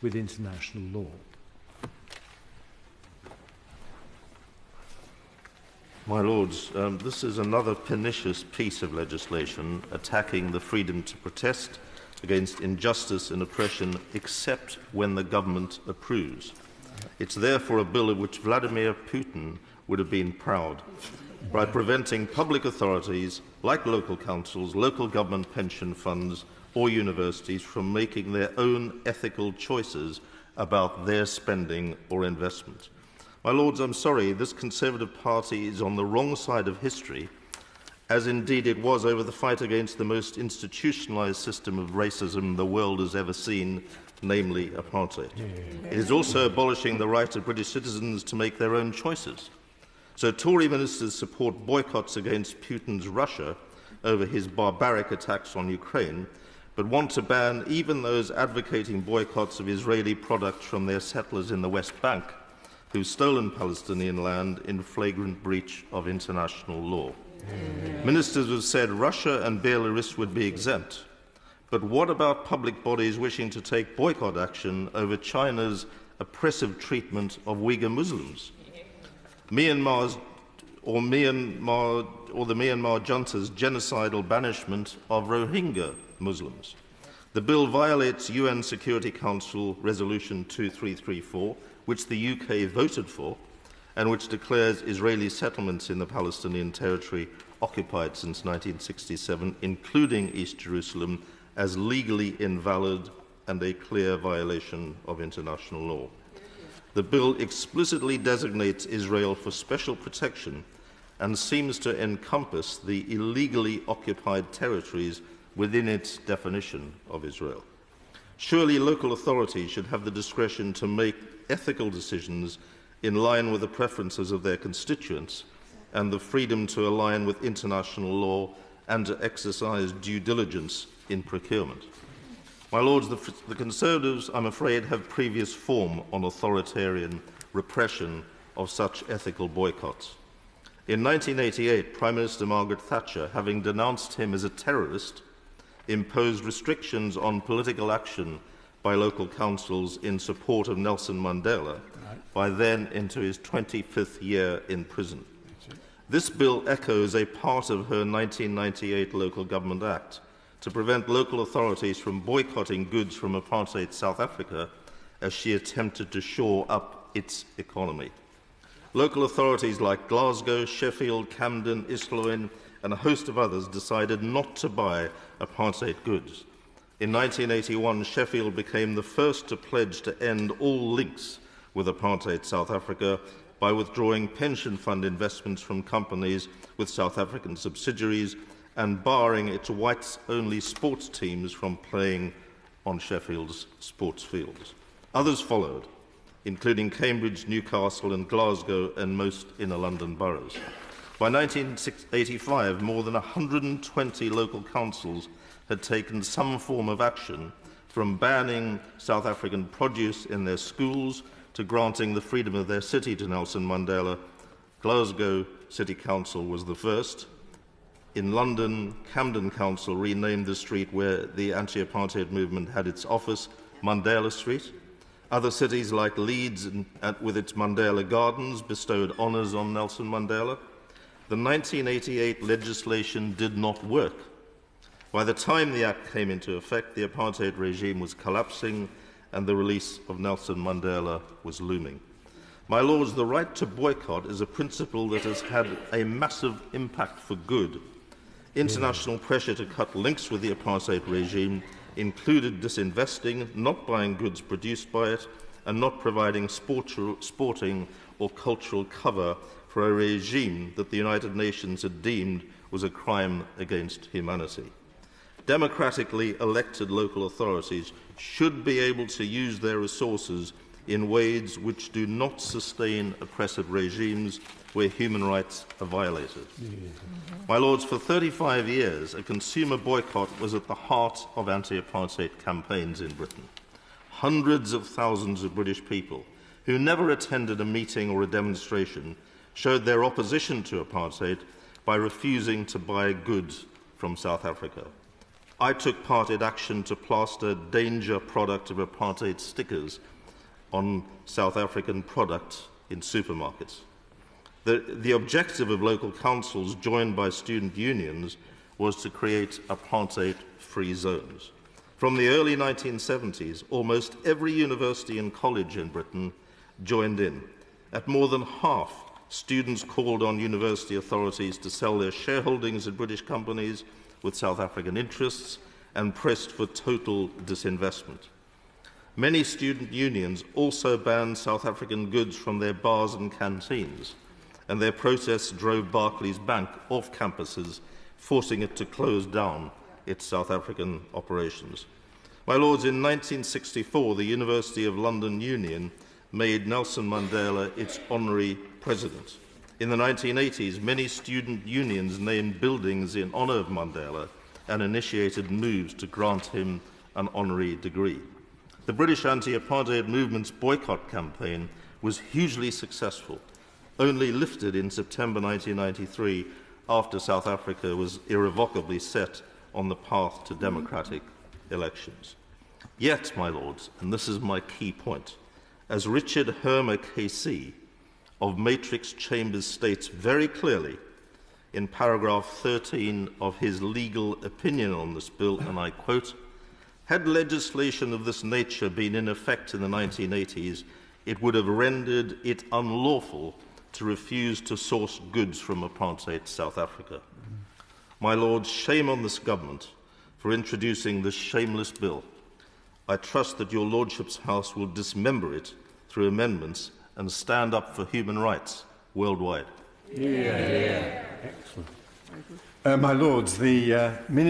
with international law. My Lords, this is another pernicious piece of legislation attacking the freedom to protest against injustice and oppression except when the government approves. It's therefore a bill of which Vladimir Putin would have been proud, by preventing public authorities like local councils, local government pension funds or universities from making their own ethical choices about their spending or investment. My Lords, I'm sorry, this Conservative Party is on the wrong side of history, as indeed it was over the fight against the most institutionalised system of racism the world has ever seen, namely apartheid. It is also abolishing the right of British citizens to make their own choices. So Tory ministers support boycotts against Putin's Russia over his barbaric attacks on Ukraine, but want to ban even those advocating boycotts of Israeli products from their settlers in the West Bank, who've stolen Palestinian land in flagrant breach of international law. Ministers have said Russia and Belarus would be exempt. But what about public bodies wishing to take boycott action over China's oppressive treatment of Uyghur Muslims? The Myanmar junta's genocidal banishment of Rohingya Muslims. The bill violates UN Security Council Resolution 2334, which the UK voted for, and which declares Israeli settlements in the Palestinian territory occupied since 1967, including East Jerusalem, as legally invalid and a clear violation of international law. The bill explicitly designates Israel for special protection and seems to encompass the illegally occupied territories within its definition of Israel. Surely local authorities should have the discretion to make ethical decisions in line with the preferences of their constituents and the freedom to align with international law and to exercise due diligence in procurement. My Lords, the Conservatives, I'm afraid, have previous form on authoritarian repression of such ethical boycotts. In 1988, Prime Minister Margaret Thatcher, having denounced him as a terrorist, imposed restrictions on political action by local councils in support of Nelson Mandela, by then into his 25th year in prison. This bill echoes a part of her 1998 Local Government Act to prevent local authorities from boycotting goods from apartheid South Africa as she attempted to shore up its economy. Local authorities like Glasgow, Sheffield, Camden, Islwyn and a host of others decided not to buy apartheid goods. In 1981, Sheffield became the first to pledge to end all links with apartheid South Africa by withdrawing pension fund investments from companies with South African subsidiaries and barring its whites-only sports teams from playing on Sheffield's sports fields. Others followed, including Cambridge, Newcastle and Glasgow and most inner London boroughs. By 1985, more than 120 local councils had taken some form of action, from banning South African produce in their schools to granting the freedom of their city to Nelson Mandela. Glasgow City Council was the first. In London, Camden Council renamed the street where the anti-apartheid movement had its office Mandela Street. Other cities like Leeds, with its Mandela Gardens, bestowed honours on Nelson Mandela. The 1988 legislation did not work. By the time the Act came into effect, the apartheid regime was collapsing and the release of Nelson Mandela was looming. My Lords, the right to boycott is a principle that has had a massive impact for good. International pressure to cut links with the apartheid regime included disinvesting, not buying goods produced by it, and not providing sporting or cultural cover for a regime that the United Nations had deemed was a crime against humanity. Democratically elected local authorities should be able to use their resources in ways which do not sustain oppressive regimes where human rights are violated. My Lords, for 35 years, a consumer boycott was at the heart of anti-apartheid campaigns in Britain. Hundreds of thousands of British people who never attended a meeting or a demonstration showed their opposition to apartheid by refusing to buy goods from South Africa. I took part in action to plaster danger product of apartheid stickers on South African products in supermarkets. The objective of local councils joined by student unions was to create apartheid-free zones. From the early 1970s, almost every university and college in Britain joined in. At more than half, students called on university authorities to sell their shareholdings in British companies with South African interests and pressed for total disinvestment. Many student unions also banned South African goods from their bars and canteens, and their protests drove Barclays Bank off campuses, forcing it to close down its South African operations. My Lords, in 1964, the University of London Union made Nelson Mandela its honorary president. In the 1980s, many student unions named buildings in honour of Mandela and initiated moves to grant him an honorary degree. The British anti-apartheid movement's boycott campaign was hugely successful, only lifted in September 1993 after South Africa was irrevocably set on the path to democratic elections. Yet, my Lords, and this is my key point, as Richard Hermer KC of Matrix Chambers states very clearly in paragraph 13 of his legal opinion on this bill, and I quote, "Had legislation of this nature been in effect in the 1980s, it would have rendered it unlawful to refuse to source goods from apartheid South Africa." My Lords, shame on this government for introducing this shameless bill. I trust that your Lordship's House will dismember it through amendments and stand up for human rights worldwide. Yeah. Excellent. My Lords, the Minister